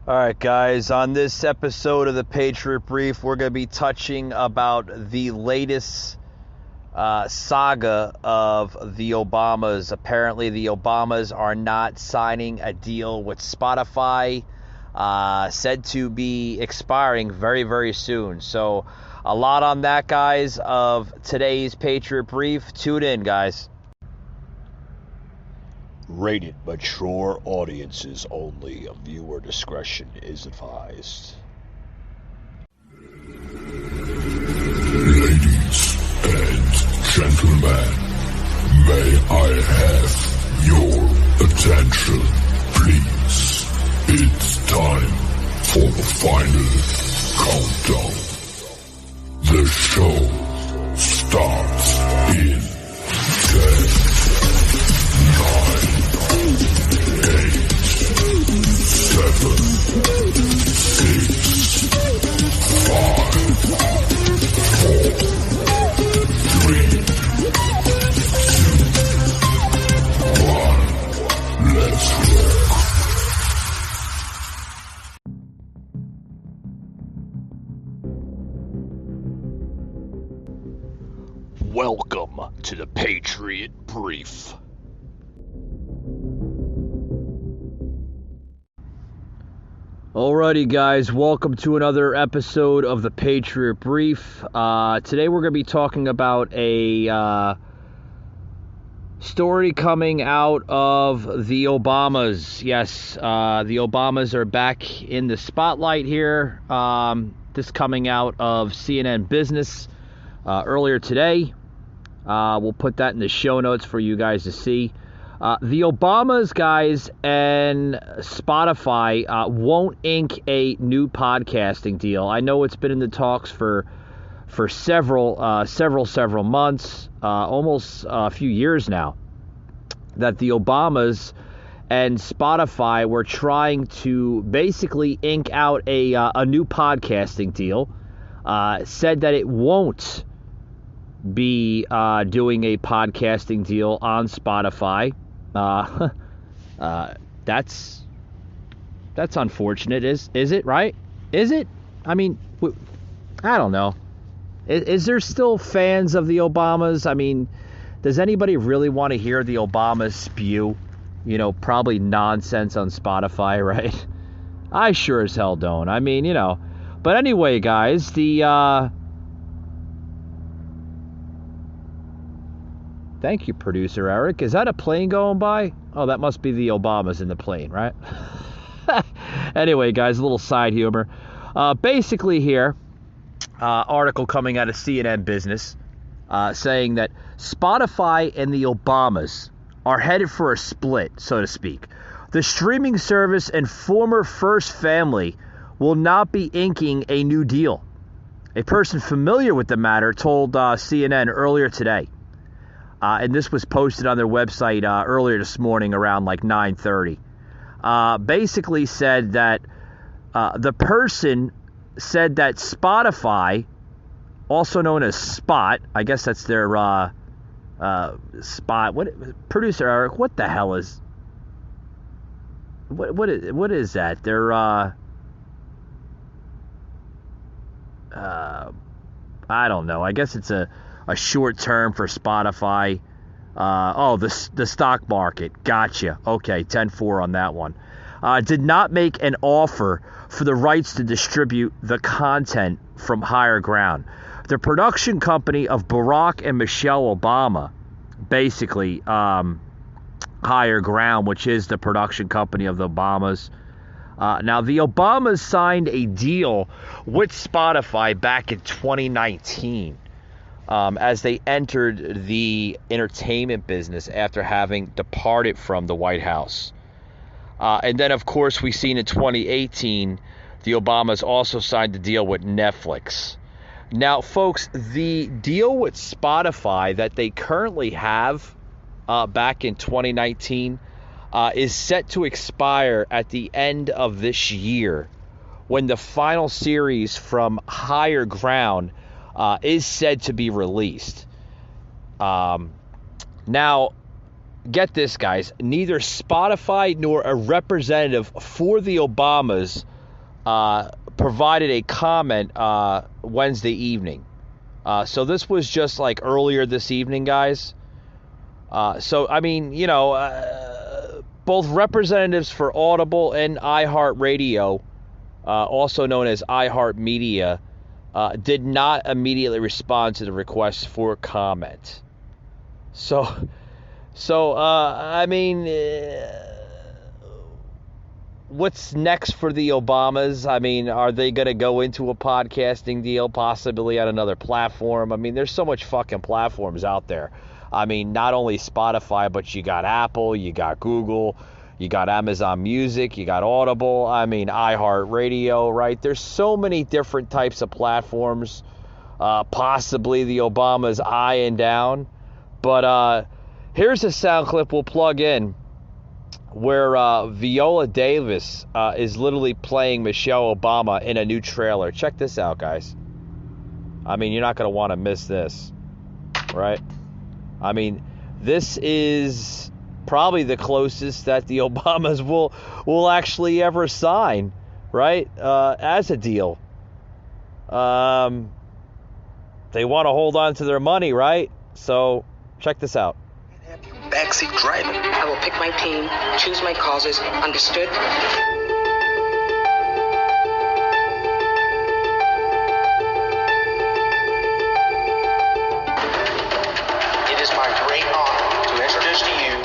All right, guys, on this episode of the Patriot Brief, we're going to be touching about the latest saga of the Obamas. Apparently, the Obamas are not signing a deal with Spotify, said to be expiring very, very soon. So, a lot on that, guys, of today's Patriot Brief. Tune in, guys. Rated mature audiences only. Viewer discretion is advised. Ladies and gentlemen, may I have your attention, please? It's time for the final countdown. The show starts in 10, 9, 8, 7, 6, 5, 4, 3, 2, 1. Let's rock. Welcome to the Patriot Brief. Alrighty, guys, welcome to another episode of the Patriot Brief. Today we're going to be talking about a story coming out of the Obamas. Yes, the Obamas are back in the spotlight here. This coming out of CNN Business earlier today. We'll put that in the show notes for you guys to see. The Obamas, guys, and Spotify won't ink a new podcasting deal. I know it's been in the talks for several months, almost a few years now, that the Obamas and Spotify were trying to basically ink out a new podcasting deal. Said that it won't be doing a podcasting deal on Spotify. That's unfortunate. Is it, right? Is it? I mean, I don't know. Is there still fans of the Obamas? I mean, does anybody really want to hear the Obamas spew, probably nonsense on Spotify, right? I sure as hell don't. I mean, But anyway, guys, Thank you, producer Eric. Is that a plane going by? Oh, that must be the Obamas in the plane, right? Anyway, guys, a little side humor. Basically here, article coming out of CNN Business saying that Spotify and the Obamas are headed for a split, so to speak. The streaming service and former First Family will not be inking a new deal. A person familiar with the matter told CNN earlier today. And this was posted on their website earlier this morning around like 9:30. Basically said that the person said that Spotify, also known as Spot, I guess that's their Spot. What, producer Eric? What the hell is? What is that? They're I don't know. I guess it's a short term for Spotify. The stock market. Gotcha. Okay, 10-4 on that one. Did not make an offer for the rights to distribute the content from Higher Ground. The production company of Barack and Michelle Obama, basically Higher Ground, which is the production company of the Obamas. Now, the Obamas signed a deal with Spotify back in 2019. As they entered the entertainment business after having departed from the White House. And then, of course, we've seen in 2018, the Obamas also signed a deal with Netflix. Now, folks, the deal with Spotify that they currently have back in 2019 is set to expire at the end of this year, when the final series from Higher Ground is said to be released. Now, get this, guys. Neither Spotify nor a representative for the Obamas provided a comment Wednesday evening. So this was just like earlier this evening, guys. So, I mean, both representatives for Audible and iHeartRadio, also known as iHeartMedia, did not immediately respond to the request for comment. So I mean, what's next for the Obamas? I mean, are they going to go into a podcasting deal, possibly at another platform? I mean, there's so much fucking platforms out there. I mean, not only Spotify, but you got Apple, you got Google, you got Amazon Music, you got Audible, I mean, iHeartRadio, right? There's so many different types of platforms. Possibly the Obamas eyeing down. But here's a sound clip we'll plug in where Viola Davis is literally playing Michelle Obama in a new trailer. Check this out, guys. I mean, you're not going to want to miss this, right? I mean, this is probably the closest that the Obamas will actually ever sign, right, as a deal. They want to hold on to their money, right? So check this out. Backseat driving. I will pick my team, choose my causes, understood? It is my great honor to introduce to you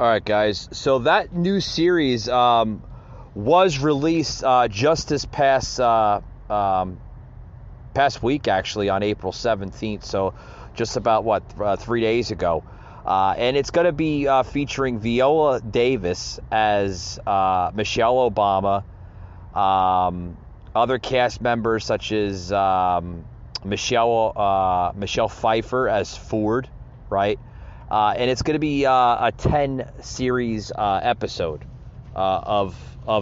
All right, guys. So that new series was released just this past week, actually, on April 17th. So just about, 3 days ago. And it's going to be featuring Viola Davis as Michelle Obama, other cast members such as Michelle Pfeiffer as Ford, right? And it's going to be a 10-series episode of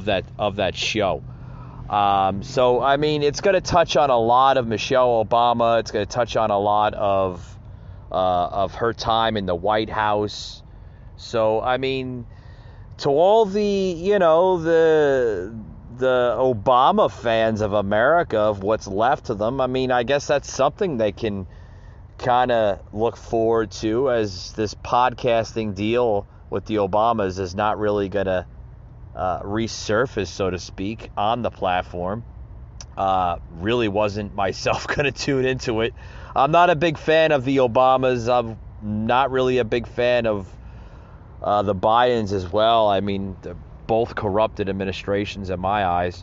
that show. So I mean, it's going to touch on a lot of Michelle Obama. It's going to touch on a lot of her time in the White House. So I mean, to all the the Obama fans of America, of what's left of them, I mean, I guess that's something they can kind of look forward to, as this podcasting deal with the Obamas is not really going to resurface, so to speak, on the platform. Really wasn't myself going to tune into it. I'm not a big fan of the Obamas. I'm not really a big fan of the Bidens as well. I mean, they're both corrupted administrations in my eyes.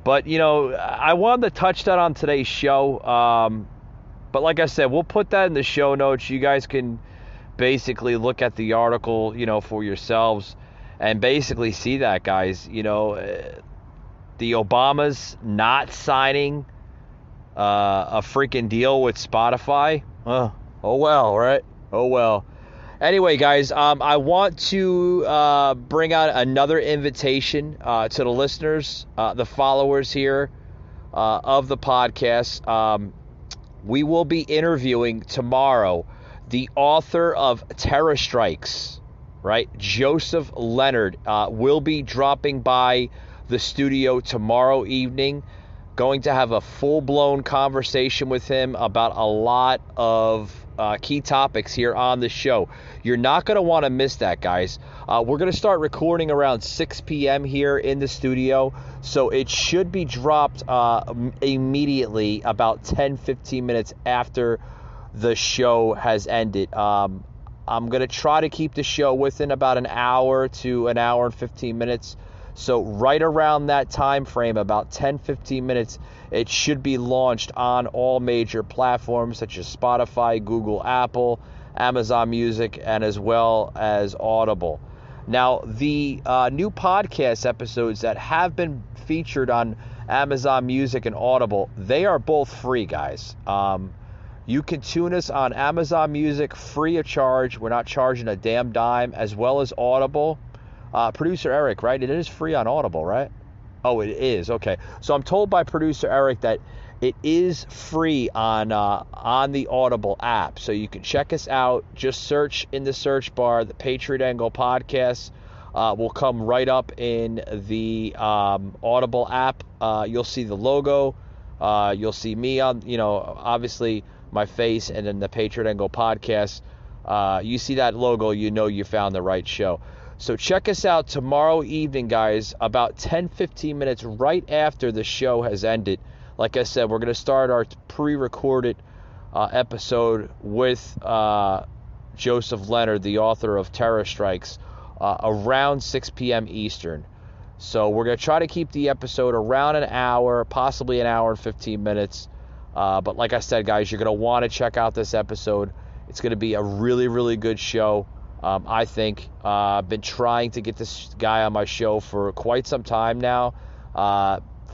But, I wanted to touch that on today's show. But like I said, we'll put that in the show notes. You guys can basically look at the article, for yourselves and basically see that, guys. The Obamas not signing a freaking deal with Spotify. Oh well, right? Oh well. Anyway, guys, I want to bring out another invitation to the listeners, the followers here of the podcast. We will be interviewing tomorrow the author of Terror Strikes, right? Joseph Leonard will be dropping by the studio tomorrow evening. Going to have a full-blown conversation with him about a lot of key topics here on the show. You're not going to want to miss that, guys. We're going to start recording around 6 p.m. here in the studio, so it should be dropped immediately, about 10-15 minutes after the show has ended. I'm going to try to keep the show within about an hour to an hour and 15 minutes. So right around that time frame, about 10-15 minutes, it should be launched on all major platforms such as Spotify, Google, Apple, Amazon Music, and as well as Audible. Now, the new podcast episodes that have been featured on Amazon Music and Audible, they are both free, guys. You can tune us on Amazon Music free of charge. We're not charging a damn dime, as well as Audible. Producer Eric, right? It is free on Audible, right? Oh, it is. Okay. So I'm told by producer Eric that it is free on the Audible app. So you can check us out. Just search in the search bar, the Patriot Angle Podcast. Will come right up in the Audible app. You'll see the logo. You'll see me on, obviously my face, and then the Patriot Angle Podcast. You see that logo, you know you found the right show. So check us out tomorrow evening, guys, about 10-15 minutes right after the show has ended. Like I said, we're going to start our pre-recorded episode with Joseph Leonard, the author of Terror Strikes, around 6 p.m. Eastern. So we're going to try to keep the episode around an hour, possibly an hour and 15 minutes. But like I said, guys, you're going to want to check out this episode. It's going to be a really, really good show, I think. I've been trying to get this guy on my show for quite some time now.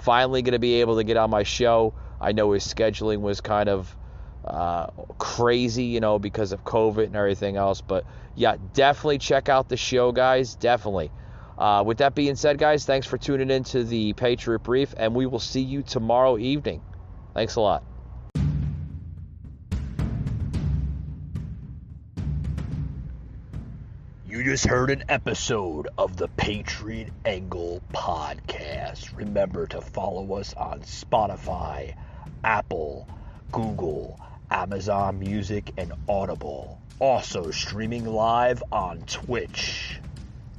Finally going to be able to get on my show. I know his scheduling was kind of crazy, because of COVID and everything else. But, yeah, definitely check out the show, guys. Definitely. With that being said, guys, thanks for tuning in to the Patriot Brief, and we will see you tomorrow evening. Thanks a lot. You just heard an episode of the Patriot Angle Podcast. Remember to follow us on Spotify, Apple, Google, Amazon Music, and Audible. Also streaming live on Twitch.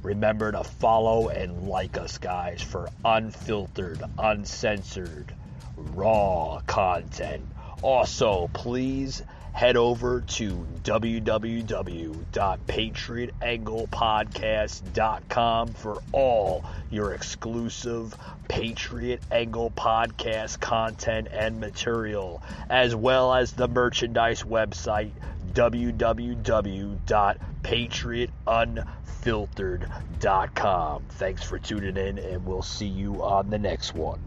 Remember to follow and like us, guys, for unfiltered, uncensored, raw content. Also, please head over to www.patriotanglepodcast.com for all your exclusive Patriot Angle Podcast content and material, as well as the merchandise website, www.patriotunfiltered.com. Thanks for tuning in, and we'll see you on the next one.